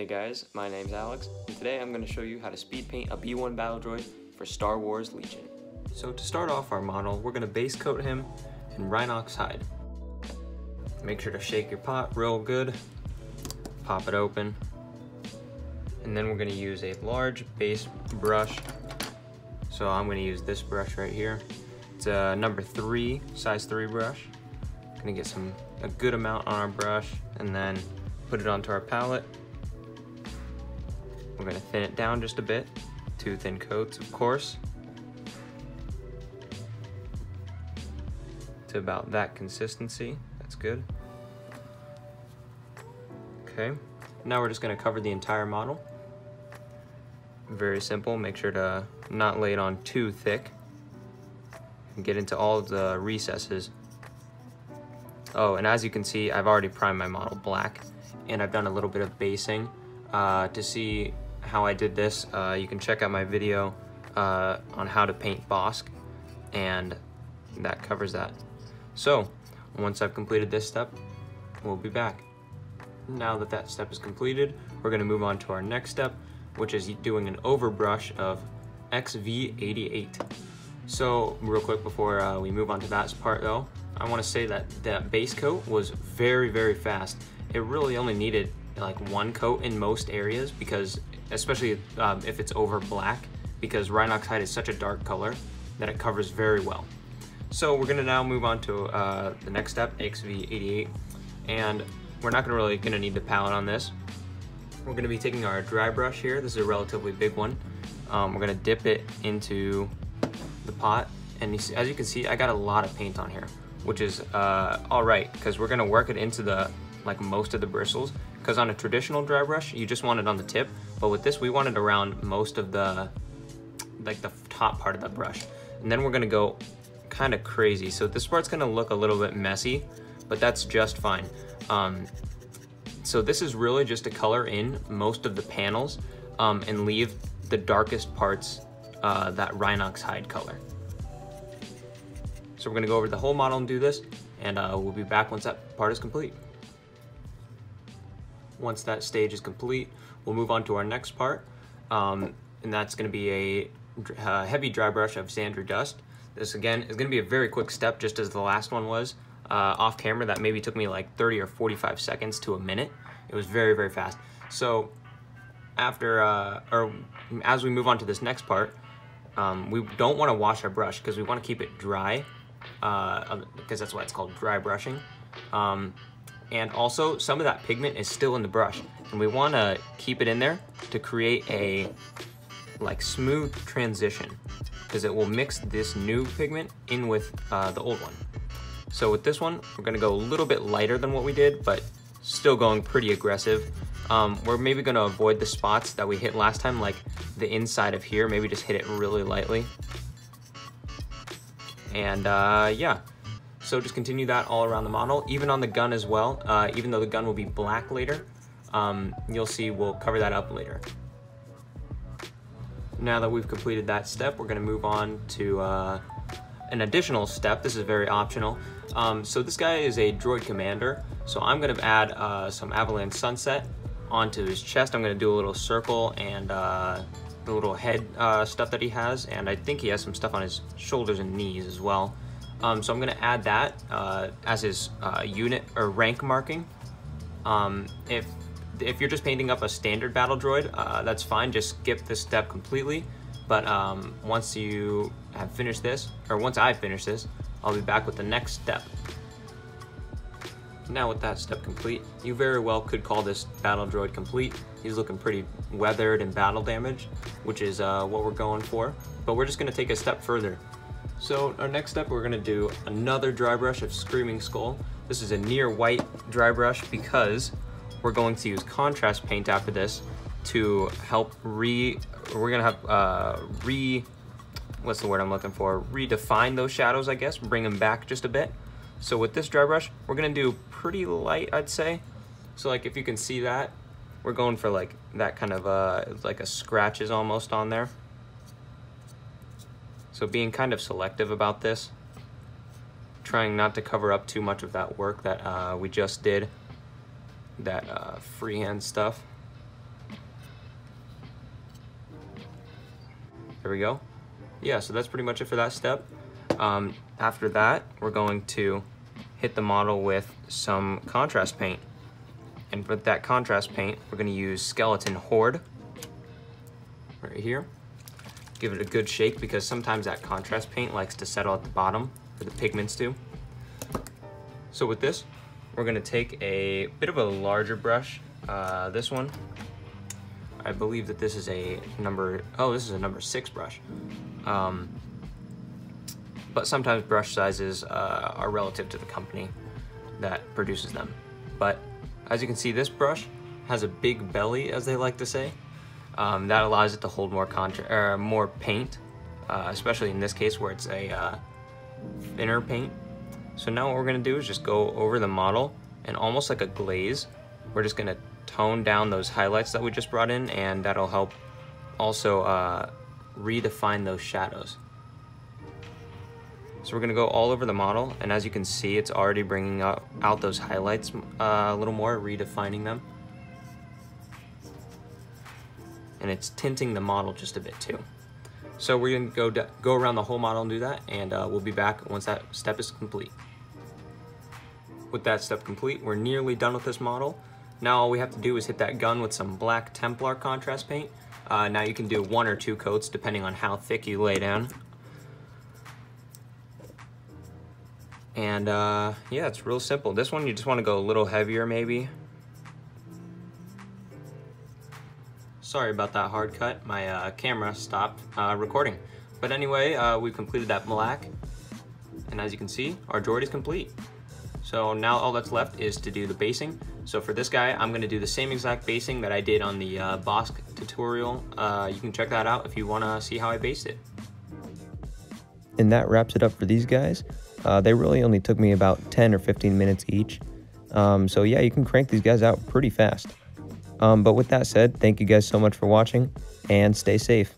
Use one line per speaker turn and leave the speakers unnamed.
Hey guys, my name's Alex, and today I'm going to show you how to speed paint a B1 battle droid for Star Wars Legion. So to start off our model, we're going to base coat him in Rhinox hide. Make sure to shake your pot real good, pop it open, and then we're going to use a large base brush. So I'm going to use this brush right here. It's a number 3, size 3 brush. I'm going to get a good amount on our brush and then put it onto our palette. We're going to thin it down just a bit, 2 thin coats of course, to about that consistency. That's good. Okay, now we're just going to cover the entire model. Very simple. Make sure to not lay it on too thick and get into all of the recesses. Oh, and as you can see, I've already primed my model black, and I've done a little bit of basing. To see how I did this, you can check out my video on how to paint Bosk, and that covers that. So once I've completed this step, we'll be back. Now that that step is completed, we're going to move on to our next step, which is doing an overbrush of XV88. So real quick before we move on to that part though, I want to say that that base coat was very fast. It really only needed like 1 coat in most areas, because especially if it's over black, because Rhinox hide is such a dark color that it covers very well. So we're gonna now move on to the next step, XV88, and we're not really gonna need the palette on this. We're gonna be taking our dry brush here. This is a relatively big one. We're gonna dip it into the pot, and as you can see, I got a lot of paint on here, which is all right, because we're gonna work it into the most of the bristles. Because on a traditional dry brush, you just want it on the tip, but with this, we want it around most of the the top part of the brush. And then we're gonna go kind of crazy. So this part's gonna look a little bit messy, but that's just fine. So this is really just to color in most of the panels and leave the darkest parts that Rhinox hide color. So we're gonna go over the whole model and do this, and we'll be back once that part is complete. Once that stage is complete, we'll move on to our next part, and that's going to be a heavy dry brush of Xandru dust. This again is going to be a very quick step, just as the last one was off camera. That maybe took me like 30 or 45 seconds to a minute. It was very fast. So after or as we move on to this next part, we don't want to wash our brush because we want to keep it dry, because that's why it's called dry brushing. And also, some of that pigment is still in the brush, and we want to keep it in there to create a smooth transition, because it will mix this new pigment in with the old one. So with this one, we're going to go a little bit lighter than what we did, but still going pretty aggressive. We're maybe going to avoid the spots that we hit last time, like the inside of here. Maybe just hit it really lightly. And yeah. So just continue that all around the model, even on the gun as well. Even though the gun will be black later, you'll see we'll cover that up later. Now that we've completed that step, we're gonna move on to an additional step. This is very optional. So this guy is a droid commander. So I'm gonna add some Avalanche Sunset onto his chest. I'm gonna do a little circle and the little head stuff that he has. And I think he has some stuff on his shoulders and knees as well. So I'm going to add that as his unit or rank marking. If you're just painting up a standard battle droid, that's fine. Just skip this step completely. But once you have finished this, or once I finish this, I'll be back with the next step. Now with that step complete, you very well could call this battle droid complete. He's looking pretty weathered and battle damaged, which is what we're going for. But we're just going to take a step further. So our next step, we're gonna do another dry brush of Screaming Skull. This is a near white dry brush because we're going to use contrast paint after this to help we're gonna have what's the word I'm looking for? Redefine those shadows, I guess, bring them back just a bit. So with this dry brush, we're gonna do pretty light, I'd say. So like if you can see that, we're going for like that kind of like a scratches almost on there. So being kind of selective about this, trying not to cover up too much of that work that we just did, that freehand stuff. There we go. Yeah, so that's pretty much it for that step. After that, we're going to hit the model with some contrast paint. And with that contrast paint, we're going to use Skeleton Horde right here. Give it a good shake because sometimes that contrast paint likes to settle at the bottom where the pigments do. So with this, we're going to take a bit of a larger brush. This one, I believe that this is a number 6 brush. But sometimes brush sizes are relative to the company that produces them. But as you can see, this brush has a big belly, as they like to say. That allows it to hold more paint, especially in this case where it's a thinner paint. So now what we're gonna do is just go over the model and almost like a glaze, we're just gonna tone down those highlights that we just brought in, and that'll help also redefine those shadows. So we're gonna go all over the model, and as you can see, it's already bringing out those highlights a little more, redefining them. And it's tinting the model just a bit too. So we're gonna go around the whole model and do that, and we'll be back once that step is complete. With that step complete, we're nearly done with this model. Now all we have to do is hit that gun with some black Templar contrast paint. Now you can do 1 or 2 coats depending on how thick you lay down. And yeah, it's real simple. This one you just want to go a little heavier maybe. Sorry about that hard cut, my camera stopped recording. But anyway, we've completed that black, and as you can see, our droid is complete. So now all that's left is to do the basing. So for this guy, I'm gonna do the same exact basing that I did on the Bosk tutorial. You can check that out if you wanna see how I based it.
And that wraps it up for these guys. They really only took me about 10 or 15 minutes each. So yeah, you can crank these guys out pretty fast. But with that said, thank you guys so much for watching, and stay safe.